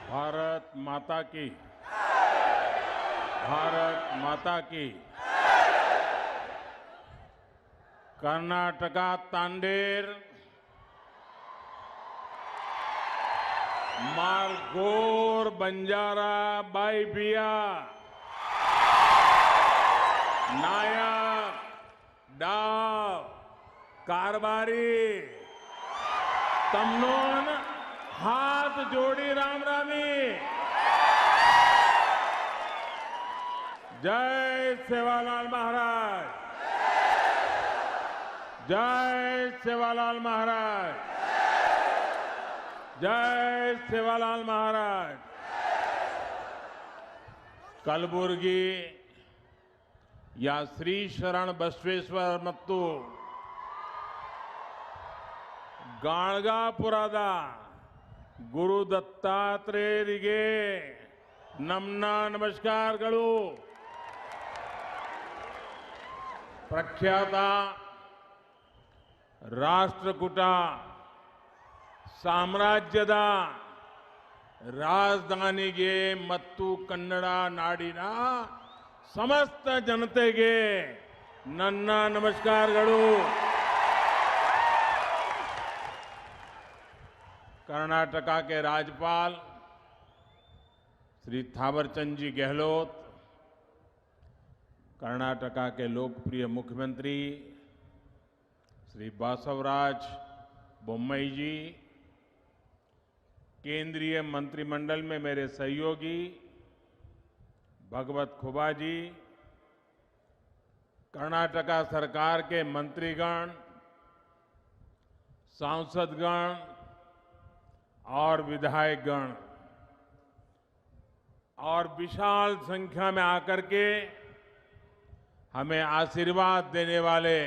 भारत माता की, भारत माता की। कर्नाटका तांडेर मारगोर बंजारा बाईबिया नायक डाव कारबारी तमनोन हाथ जोड़ी राम रामी। जय सेवालाल महाराज, जय सेवालाल महाराज, जय सेवालाल महाराज। कलबुर्गी या श्री शरण बसवेश्वर ಮತ್ತು ಗಾಣಗಾಪುರದ ಗುರು ದತ್ತಾತ್ರೇಯರಿಗೆ ನಮ್ಮ ನಮಸ್ಕಾರಗಳು। ಪ್ರಖ್ಯಾತ ರಾಷ್ಟ್ರಕೂಟ ಸಾಮ್ರಾಜ್ಯದ ರಾಜಧಾನಿಗೆ ಮತ್ತು ಕನ್ನಡ ನಾಡಿನ समस्त जनतेगे नन्ना नमस्कारಗಳು। कर्नाटका के राज्यपाल श्री थावरचंद जी गहलोत, कर्नाटका के लोकप्रिय मुख्यमंत्री श्री बासवराज बोम्मई जी, केंद्रीय मंत्रिमंडल में मेरे सहयोगी भगवत खुबा जी, कर्नाटका सरकार के मंत्रीगण, सांसदगण और विधायकगण और विशाल संख्या में आकर के हमें आशीर्वाद देने वाले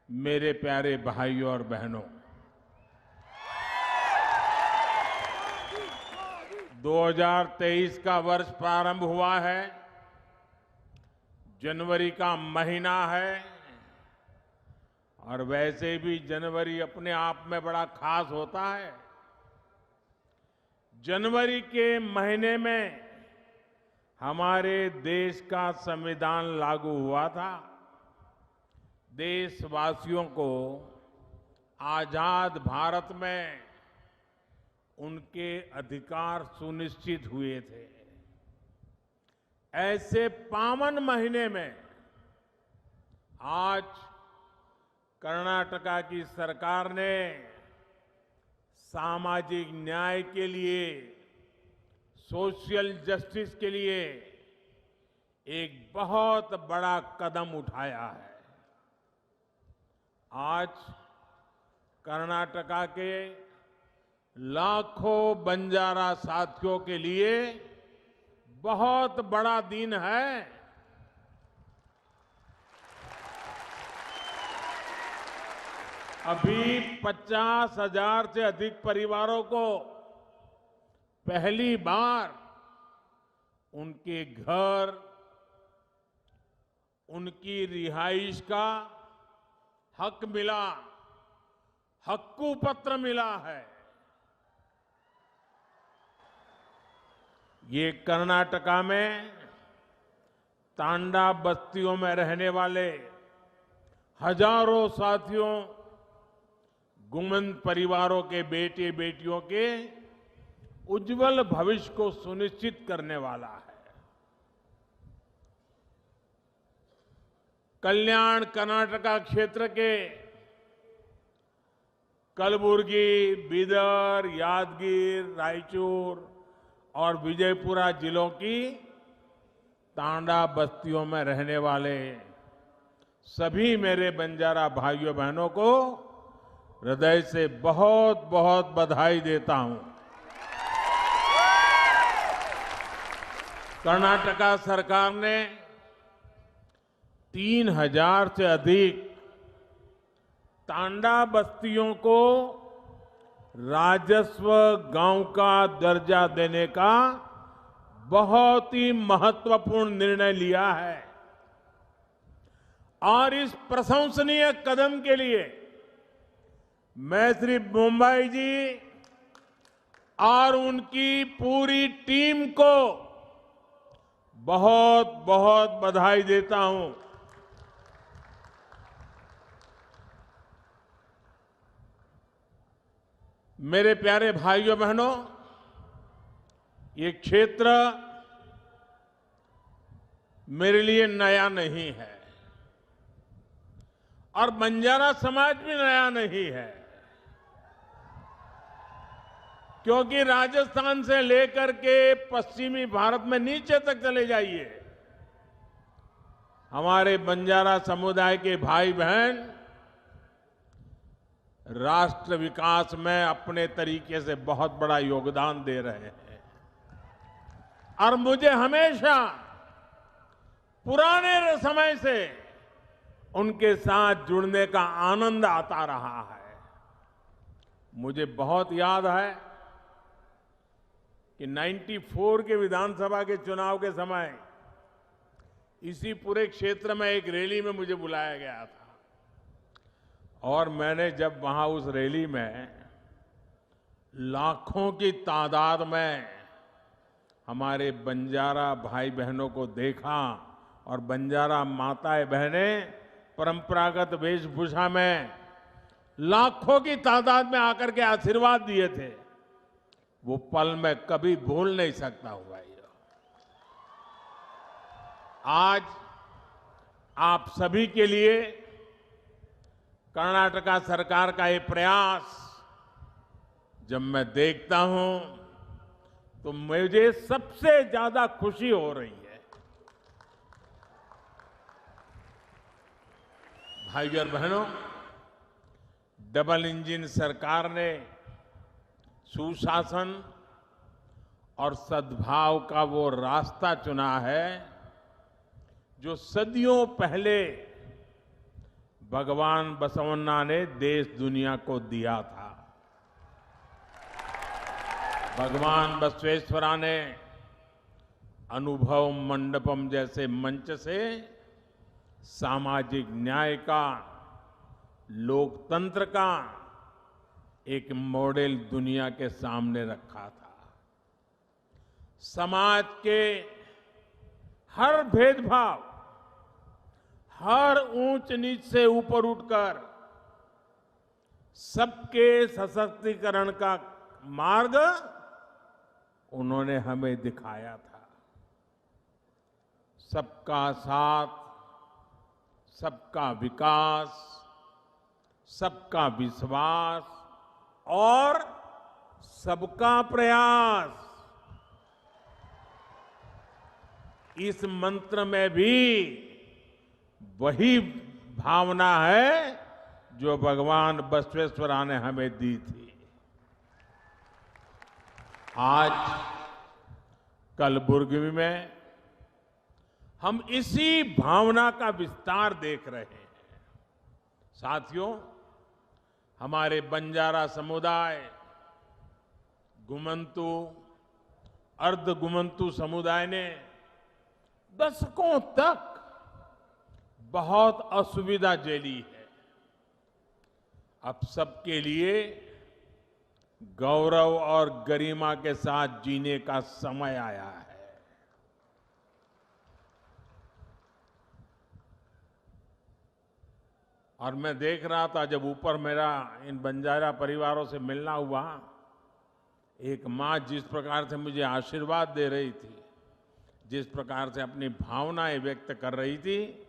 मेरे प्यारे भाइयों और बहनों, 2023 का वर्ष प्रारंभ हुआ है। जनवरी का महीना है और वैसे भी जनवरी अपने आप में बड़ा खास होता है। जनवरी के महीने में हमारे देश का संविधान लागू हुआ था। देशवासियों को आजाद भारत में उनके अधिकार सुनिश्चित हुए थे। ऐसे पावन महीने में आज कर्नाटका की सरकार ने सामाजिक न्याय के लिए, सोशल जस्टिस के लिए एक बहुत बड़ा कदम उठाया है। आज कर्नाटका के लाखों बंजारा साथियों के लिए बहुत बड़ा दिन है। अभी 50,000 से अधिक परिवारों को पहली बार उनके घर, उनकी रिहाइश का हक मिला, हक्कू पत्र मिला है। ये कर्नाटका में तांडा बस्तियों में रहने वाले हजारों साथियों, गुमन परिवारों के बेटे बेटियों के उज्जवल भविष्य को सुनिश्चित करने वाला है। कल्याण कर्नाटका क्षेत्र के कलबुर्गी, बीदर, यादगीर, रायचूर और विजयपुरा जिलों की तांडा बस्तियों में रहने वाले सभी मेरे बंजारा भाइयों बहनों को हृदय से बहुत बहुत बधाई देता हूं। कर्नाटका सरकार ने 3,000 से अधिक तांडा बस्तियों को राजस्व गांव का दर्जा देने का बहुत ही महत्वपूर्ण निर्णय लिया है और इस प्रशंसनीय कदम के लिए मैं श्री बोम्मई जी और उनकी पूरी टीम को बहुत बहुत बधाई देता हूं। मेरे प्यारे भाइयों बहनों, ये क्षेत्र मेरे लिए नया नहीं है और बंजारा समाज भी नया नहीं है, क्योंकि राजस्थान से लेकर के पश्चिमी भारत में नीचे तक चले जाइए, हमारे बंजारा समुदाय के भाई बहन राष्ट्र विकास में अपने तरीके से बहुत बड़ा योगदान दे रहे हैं। और मुझे हमेशा पुराने समय से उनके साथ जुड़ने का आनंद आता रहा है। मुझे बहुत याद है कि 94 के विधानसभा के चुनाव के समय इसी पूरे क्षेत्र में एक रैली में मुझे बुलाया गया था और मैंने जब वहां उस रैली में लाखों की तादाद में हमारे बंजारा भाई बहनों को देखा और बंजारा माताएं बहनें परंपरागत वेशभूषा में लाखों की तादाद में आकर के आशीर्वाद दिए थे, वो पल मैं कभी भूल नहीं सकता हूं भाइयों। आज आप सभी के लिए कर्नाटका सरकार का ये प्रयास जब मैं देखता हूं तो मुझे सबसे ज्यादा खुशी हो रही है। भाइयों और बहनों, डबल इंजन सरकार ने सुशासन और सद्भाव का वो रास्ता चुना है जो सदियों पहले भगवान बसवन्ना ने देश दुनिया को दिया था। भगवान बसवेश्वरा ने अनुभव मंडपम जैसे मंच से सामाजिक न्याय का, लोकतंत्र का एक मॉडल दुनिया के सामने रखा था। समाज के हर भेदभाव, हर ऊंच नीच से ऊपर उठकर सबके सशक्तिकरण का मार्ग उन्होंने हमें दिखाया था। सबका साथ, सबका विकास, सबका विश्वास और सबका प्रयास, इस मंत्र में भी वही भावना है जो भगवान बसवेश्वरा ने हमें दी थी। आज कलबुर्गी में हम इसी भावना का विस्तार देख रहे हैं। साथियों, हमारे बंजारा समुदाय, गुमंतु, अर्ध गुमंतु समुदाय ने दशकों तक बहुत असुविधा झेली है। अब सबके लिए गौरव और गरिमा के साथ जीने का समय आया है। और मैं देख रहा था जब ऊपर मेरा इन बंजारा परिवारों से मिलना हुआ, एक मां जिस प्रकार से मुझे आशीर्वाद दे रही थी, जिस प्रकार से अपनी भावनाएं व्यक्त कर रही थी,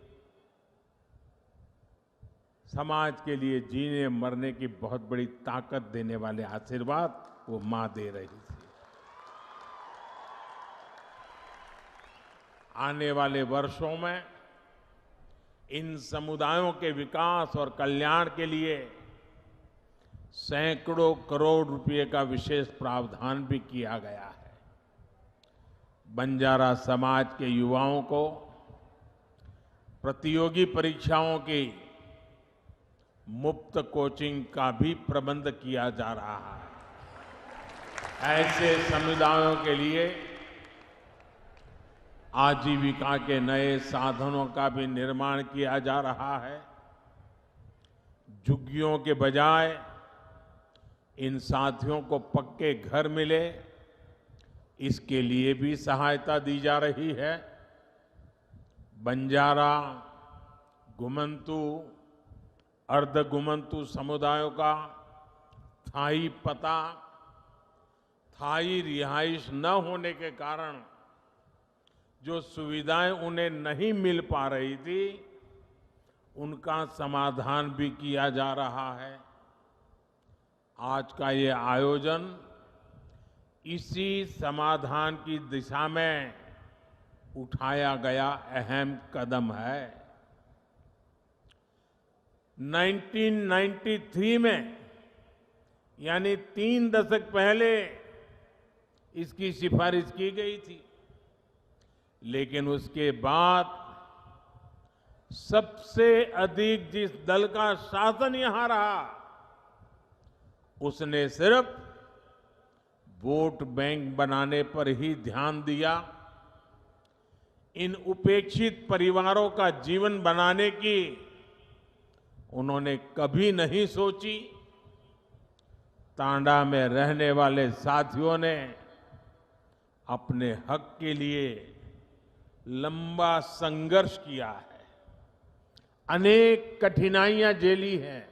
समाज के लिए जीने मरने की बहुत बड़ी ताकत देने वाले आशीर्वाद वो मां दे रही थी। आने वाले वर्षों में इन समुदायों के विकास और कल्याण के लिए सैकड़ों करोड़ रुपए का विशेष प्रावधान भी किया गया है। बंजारा समाज के युवाओं को प्रतियोगी परीक्षाओं की मुफ्त कोचिंग का भी प्रबंध किया जा रहा है। ऐसे समुदायों के लिए आजीविका के नए साधनों का भी निर्माण किया जा रहा है। झुग्गियों के बजाय इन साथियों को पक्के घर मिले, इसके लिए भी सहायता दी जा रही है। बंजारा, घुमंतु, अर्ध घुमंतु समुदायों का थाई पता, थाई रिहाइश न होने के कारण जो सुविधाएं उन्हें नहीं मिल पा रही थी, उनका समाधान भी किया जा रहा है। आज का ये आयोजन इसी समाधान की दिशा में उठाया गया अहम कदम है। 1993 में, यानी 3 दशक पहले इसकी सिफारिश की गई थी, लेकिन उसके बाद सबसे अधिक जिस दल का शासन यहां रहा, उसने सिर्फ वोट बैंक बनाने पर ही ध्यान दिया। इन उपेक्षित परिवारों का जीवन बनाने की उन्होंने कभी नहीं सोची। तांडा में रहने वाले साथियों ने अपने हक के लिए लंबा संघर्ष किया है, अनेक कठिनाइयां झेली हैं,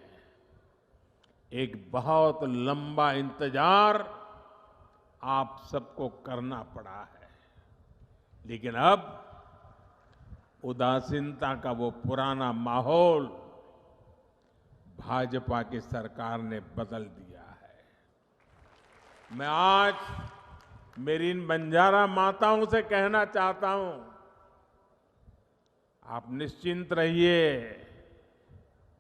एक बहुत लंबा इंतजार आप सबको करना पड़ा है। लेकिन अब उदासीनता का वो पुराना माहौल भाजपा की सरकार ने बदल दिया है। मैं आज मेरी इन बंजारा माताओं से कहना चाहता हूं, आप निश्चिंत रहिए,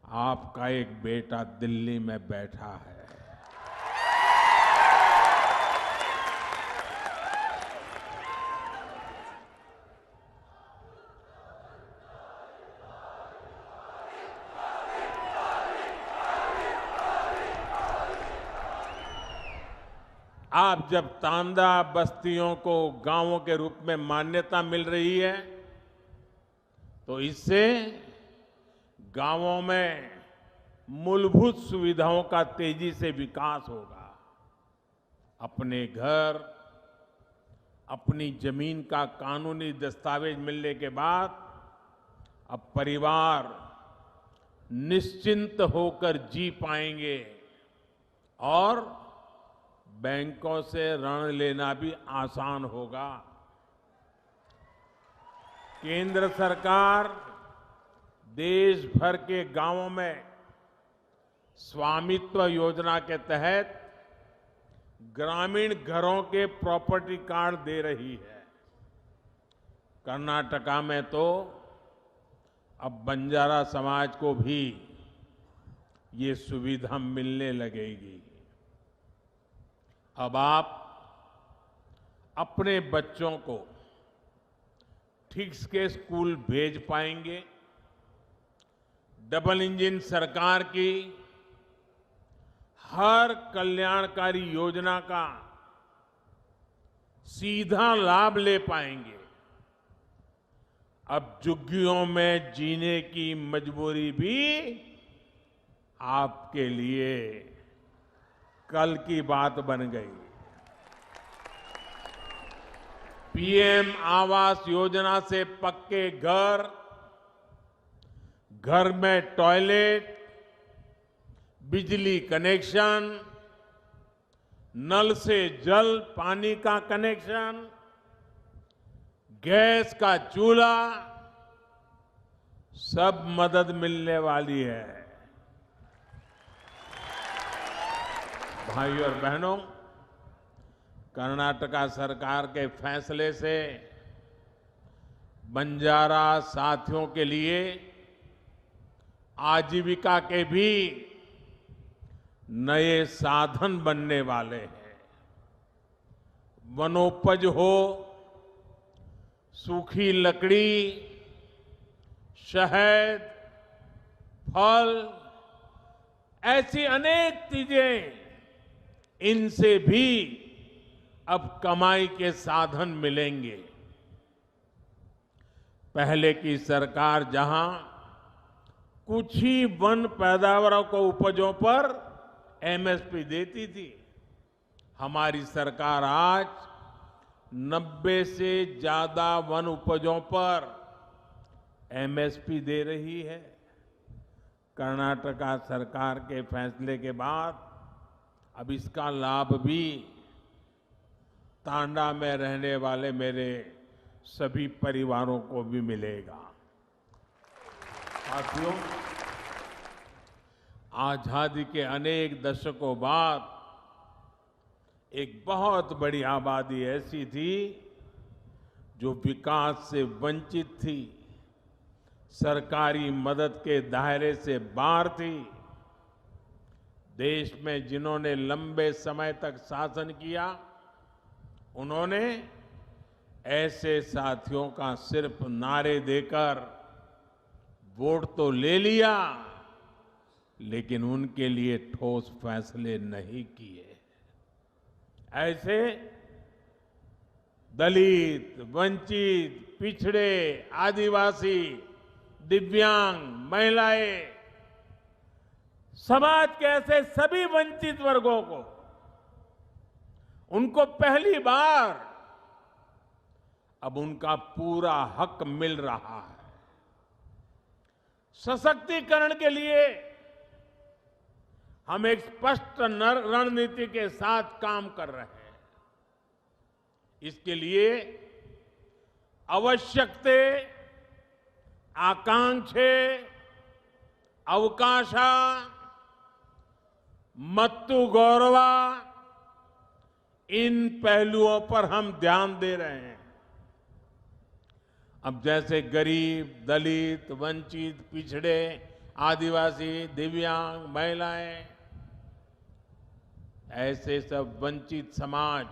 आपका एक बेटा दिल्ली में बैठा है। आप जब तांडा बस्तियों को गांवों के रूप में मान्यता मिल रही है, तो इससे गांवों में मूलभूत सुविधाओं का तेजी से विकास होगा। अपने घर, अपनी जमीन का कानूनी दस्तावेज मिलने के बाद अब परिवार निश्चिंत होकर जी पाएंगे और बैंकों से ऋण लेना भी आसान होगा। केंद्र सरकार देश भर के गांवों में स्वामित्व योजना के तहत ग्रामीण घरों के प्रॉपर्टी कार्ड दे रही है। कर्नाटका में तो अब बंजारा समाज को भी ये सुविधा मिलने लगेगी। अब आप अपने बच्चों को ठीक के स्कूल भेज पाएंगे। डबल इंजन सरकार की हर कल्याणकारी योजना का सीधा लाभ ले पाएंगे। अब झुग्गियों में जीने की मजबूरी भी आपके लिए कल की बात बन गई। पीएम आवास योजना से पक्के घर, घर में टॉयलेट, बिजली कनेक्शन, नल से जल पानी का कनेक्शन, गैस का चूल्हा, सब मदद मिलने वाली है। भाइयों और बहनों, कर्नाटका सरकार के फैसले से बंजारा साथियों के लिए आजीविका के भी नए साधन बनने वाले हैं। वनोपज हो, सूखी लकड़ी, शहद, फल, ऐसी अनेक चीजें, इनसे भी अब कमाई के साधन मिलेंगे। पहले की सरकार जहां कुछ ही वन पैदावारों को उपजों पर एमएसपी देती थी, हमारी सरकार आज 90 से ज्यादा वन उपजों पर एमएसपी दे रही है। कर्नाटका सरकार के फैसले के बाद अब इसका लाभ भी तांडा में रहने वाले मेरे सभी परिवारों को भी मिलेगा। साथियों, आजादी के अनेक दशकों बाद एक बहुत बड़ी आबादी ऐसी थी जो विकास से वंचित थी, सरकारी मदद के दायरे से बाहर थी। देश में जिन्होंने लंबे समय तक शासन किया, उन्होंने ऐसे साथियों का सिर्फ नारे देकर वोट तो ले लिया, लेकिन उनके लिए ठोस फैसले नहीं किए। ऐसे दलित, वंचित, पिछड़े, आदिवासी, दिव्यांग, महिलाएं, समाज के ऐसे सभी वंचित वर्गों को, उनको पहली बार अब उनका पूरा हक मिल रहा है। सशक्तिकरण के लिए हम एक स्पष्ट रणनीति के साथ काम कर रहे हैं। इसके लिए ಅವಶ್ಯಕತೆ, ಆಕಾಂಕ್ಷೆ, ಅವಕಾಶ ಮತ್ತು गौरव, इन पहलुओं पर हम ध्यान दे रहे हैं। अब जैसे गरीब, दलित, वंचित, पिछड़े, आदिवासी, दिव्यांग, महिलाएं, ऐसे सब वंचित समाज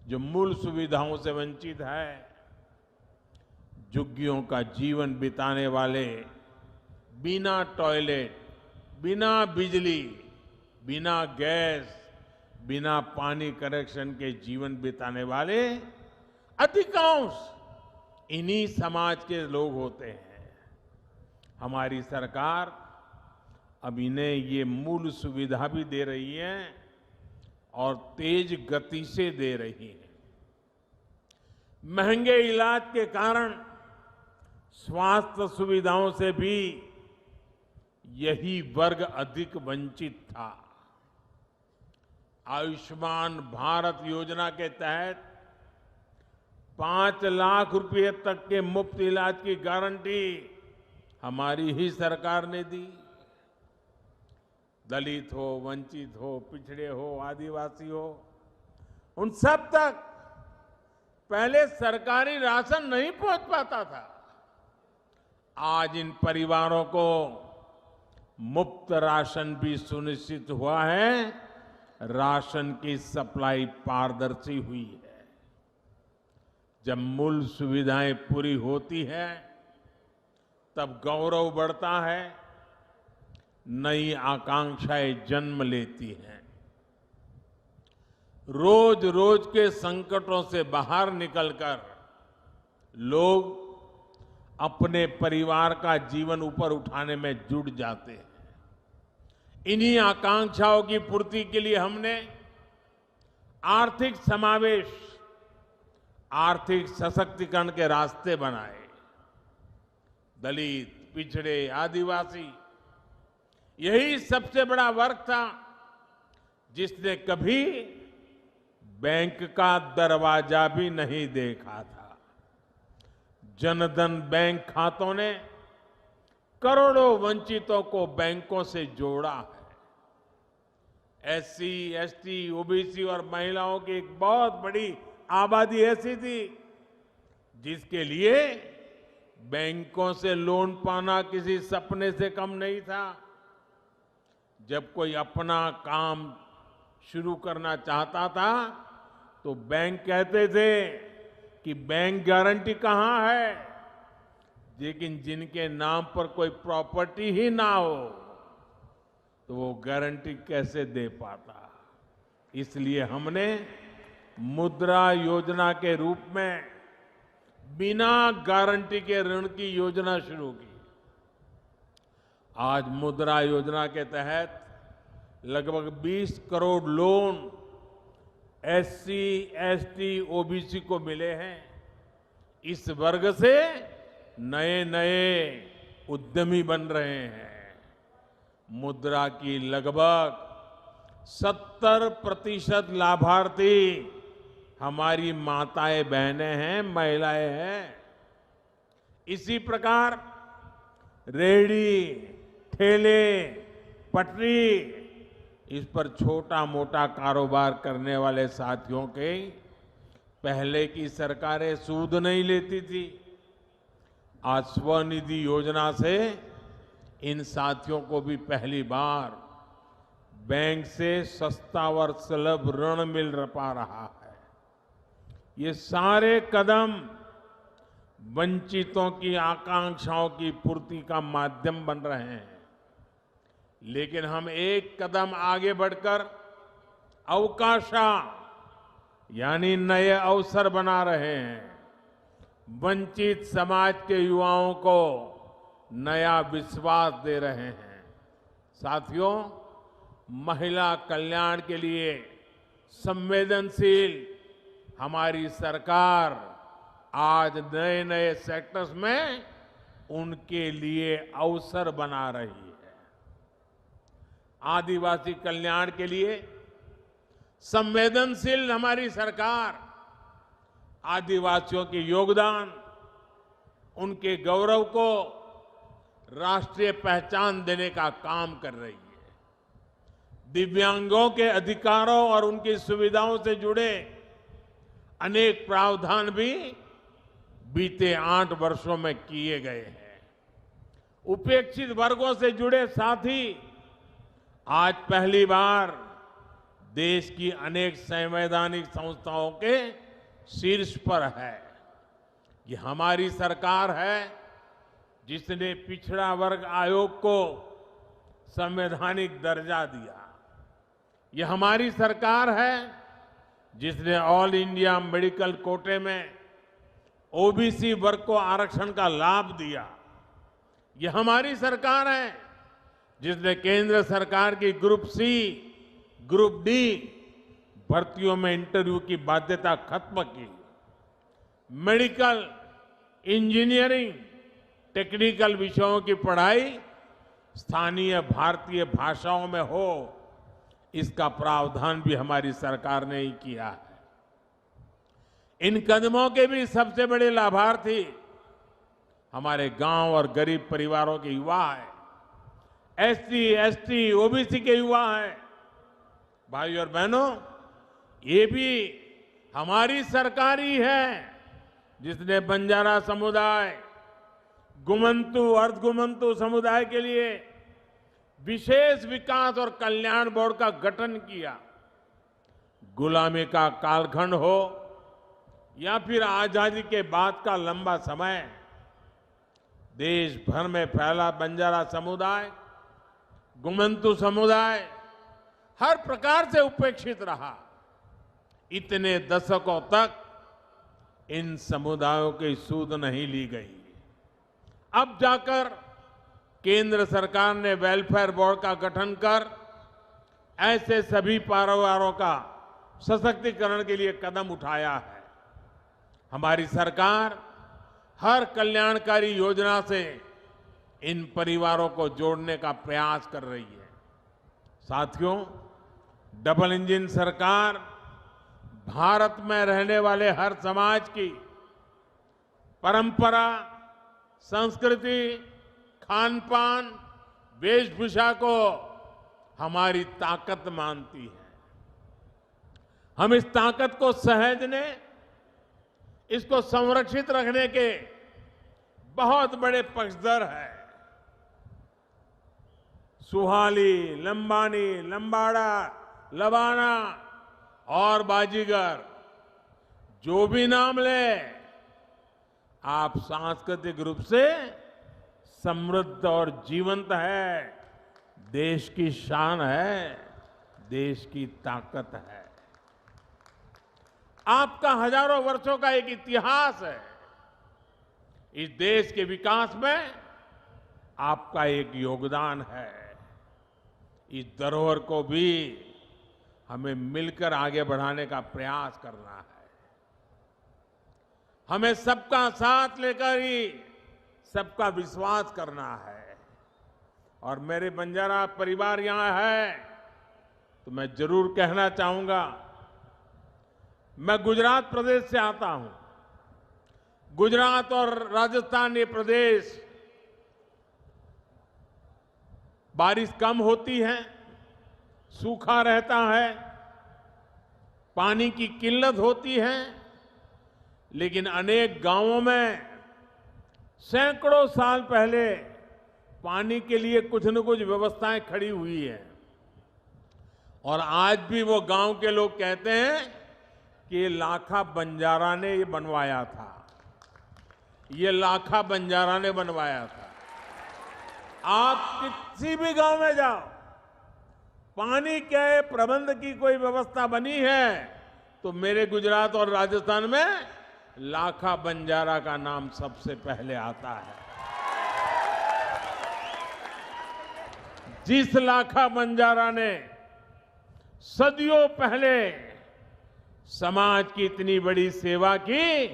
जो मूल सुविधाओं से वंचित है, झुग्गियों का जीवन बिताने वाले, बिना टॉयलेट, बिना बिजली, बिना गैस, बिना पानी कनेक्शन के जीवन बिताने वाले अधिकांश इन्हीं समाज के लोग होते हैं। हमारी सरकार अब इन्हें ये मूल सुविधा भी दे रही है और तेज गति से दे रही है। महंगे इलाज के कारण स्वास्थ्य सुविधाओं से भी यही वर्ग अधिक वंचित था। आयुष्मान भारत योजना के तहत 5 लाख रुपए तक के मुफ्त इलाज की गारंटी हमारी ही सरकार ने दी। दलित हो, वंचित हो, पिछड़े हो, आदिवासी हो, उन सब तक पहले सरकारी राशन नहीं पहुंच पाता था। आज इन परिवारों को मुफ्त राशन भी सुनिश्चित हुआ है। राशन की सप्लाई पारदर्शी हुई है। जब मूल सुविधाएं पूरी होती हैं, तब गौरव बढ़ता है, नई आकांक्षाएं जन्म लेती हैं। रोज रोज के संकटों से बाहर निकलकर लोग अपने परिवार का जीवन ऊपर उठाने में जुट जाते हैं। इन्हीं आकांक्षाओं की पूर्ति के लिए हमने आर्थिक समावेश, आर्थिक सशक्तिकरण के रास्ते बनाए। दलित, पिछड़े, आदिवासी, यही सबसे बड़ा वर्ग था जिसने कभी बैंक का दरवाजा भी नहीं देखा था। जनधन बैंक खातों ने करोड़ों वंचितों को बैंकों से जोड़ा है। एससी, एसटी, ओबीसी और महिलाओं की एक बहुत बड़ी आबादी ऐसी थी जिसके लिए बैंकों से लोन पाना किसी सपने से कम नहीं था। जब कोई अपना काम शुरू करना चाहता था तो बैंक कहते थे कि बैंक गारंटी कहां है, लेकिन जिनके नाम पर कोई प्रॉपर्टी ही ना हो तो वो गारंटी कैसे दे पाता। इसलिए हमने मुद्रा योजना के रूप में बिना गारंटी के ऋण की योजना शुरू की। आज मुद्रा योजना के तहत लगभग 20 crore loan SC, ST, OBC को मिले हैं। इस वर्ग से नए नए उद्यमी बन रहे हैं। मुद्रा की लगभग 70% लाभार्थी हमारी माताएं बहनें हैं, महिलाएं हैं। इसी प्रकार रेहड़ी, ठेले, पटरी, इस पर छोटा मोटा कारोबार करने वाले साथियों के पहले की सरकारें सूद नहीं लेती थी। आज स्वनिधि योजना से इन साथियों को भी पहली बार बैंक से सस्ता और सुलभ ऋण मिल पा रहा है। ये सारे कदम वंचितों की आकांक्षाओं की पूर्ति का माध्यम बन रहे हैं। लेकिन हम एक कदम आगे बढ़कर अवकाशा यानी नए अवसर बना रहे हैं। वंचित समाज के युवाओं को नया विश्वास दे रहे हैं। साथियों, महिला कल्याण के लिए संवेदनशील हमारी सरकार आज नए नए सेक्टर्स में उनके लिए अवसर बना रही है। आदिवासी कल्याण के लिए संवेदनशील हमारी सरकार आदिवासियों के योगदान, उनके गौरव को राष्ट्रीय पहचान देने का काम कर रही है। दिव्यांगों के अधिकारों और उनकी सुविधाओं से जुड़े अनेक प्रावधान भी बीते 8 वर्षों में किए गए हैं। उपेक्षित वर्गों से जुड़े साथी आज पहली बार देश की अनेक संवैधानिक संस्थाओं के शीर्ष पर है। ये हमारी सरकार है जिसने पिछड़ा वर्ग आयोग को संवैधानिक दर्जा दिया। ये हमारी सरकार है जिसने ऑल इंडिया मेडिकल कोटे में ओबीसी वर्ग को आरक्षण का लाभ दिया। ये हमारी सरकार है जिसने केंद्र सरकार की ग्रुप सी, ग्रुप डी भर्तियों में इंटरव्यू की बाध्यता खत्म की। मेडिकल, इंजीनियरिंग, टेक्निकल विषयों की पढ़ाई स्थानीय भारतीय भाषाओं में हो, इसका प्रावधान भी हमारी सरकार ने ही किया है। इन कदमों के भी सबसे बड़े लाभार्थी हमारे गांव और गरीब परिवारों के युवा हैं। एससी, एसटी, ओबीसी के युवा हैं। भाइयों और बहनों, ये भी हमारी सरकार ही है जिसने बंजारा समुदाय, गुमंतु, अर्धगुमंतु समुदाय के लिए विशेष विकास और कल्याण बोर्ड का गठन किया। गुलामी का कालखंड हो या फिर आजादी के बाद का लंबा समय, देश भर में फैला बंजारा समुदाय, गुमंतु समुदाय हर प्रकार से उपेक्षित रहा। इतने दशकों तक इन समुदायों की सूद नहीं ली गई। अब जाकर केंद्र सरकार ने वेलफेयर बोर्ड का गठन कर ऐसे सभी परिवारों का सशक्तिकरण के लिए कदम उठाया है। हमारी सरकार हर कल्याणकारी योजना से इन परिवारों को जोड़ने का प्रयास कर रही है। साथियों, डबल इंजन सरकार भारत में रहने वाले हर समाज की परंपरा, संस्कृति, खान पान, वेशभूषा को हमारी ताकत मानती है। हम इस ताकत को सहेजने, इसको संरक्षित रखने के बहुत बड़े पक्षधर हैं। सुहाली, लंबानी, लंबाड़ा, लबाना और बाजीगर, जो भी नाम ले, आप सांस्कृतिक रूप से समृद्ध और जीवंत है, देश की शान है, देश की ताकत है। आपका हजारों वर्षों का एक इतिहास है। इस देश के विकास में आपका एक योगदान है। इस धरोहर को भी हमें मिलकर आगे बढ़ाने का प्रयास करना है। हमें सबका साथ लेकर ही सबका विश्वास करना है। और मेरे बंजारा परिवार यहां है तो मैं जरूर कहना चाहूंगा, मैं गुजरात प्रदेश से आता हूं। गुजरात और राजस्थान ये प्रदेश बारिश कम होती है, सूखा रहता है, पानी की किल्लत होती है, लेकिन अनेक गांवों में सैकड़ों साल पहले पानी के लिए कुछ न कुछ व्यवस्थाएं खड़ी हुई है। और आज भी वो गांव के लोग कहते हैं कि ये लाखा बंजारा ने ये बनवाया था, ये लाखा बंजारा ने बनवाया था। आप किसी भी गांव में जाओ, पानी के प्रबंध की कोई व्यवस्था बनी है तो मेरे गुजरात और राजस्थान में लाखा बंजारा का नाम सबसे पहले आता है। जिस लाखा बंजारा ने सदियों पहले समाज की इतनी बड़ी सेवा की,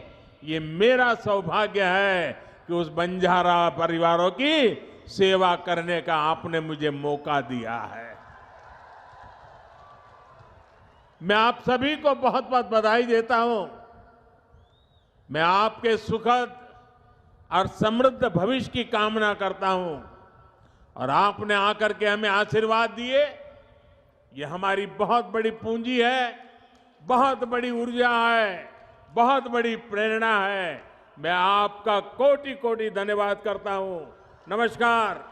ये मेरा सौभाग्य है कि उस बंजारा परिवारों की सेवा करने का आपने मुझे मौका दिया है। मैं आप सभी को बहुत बहुत बधाई देता हूं। मैं आपके सुखद और समृद्ध भविष्य की कामना करता हूं। और आपने आकर के हमें आशीर्वाद दिए, ये हमारी बहुत बड़ी पूंजी है, बहुत बड़ी ऊर्जा है, बहुत बड़ी प्रेरणा है। मैं आपका कोटि कोटि धन्यवाद करता हूं। नमस्कार।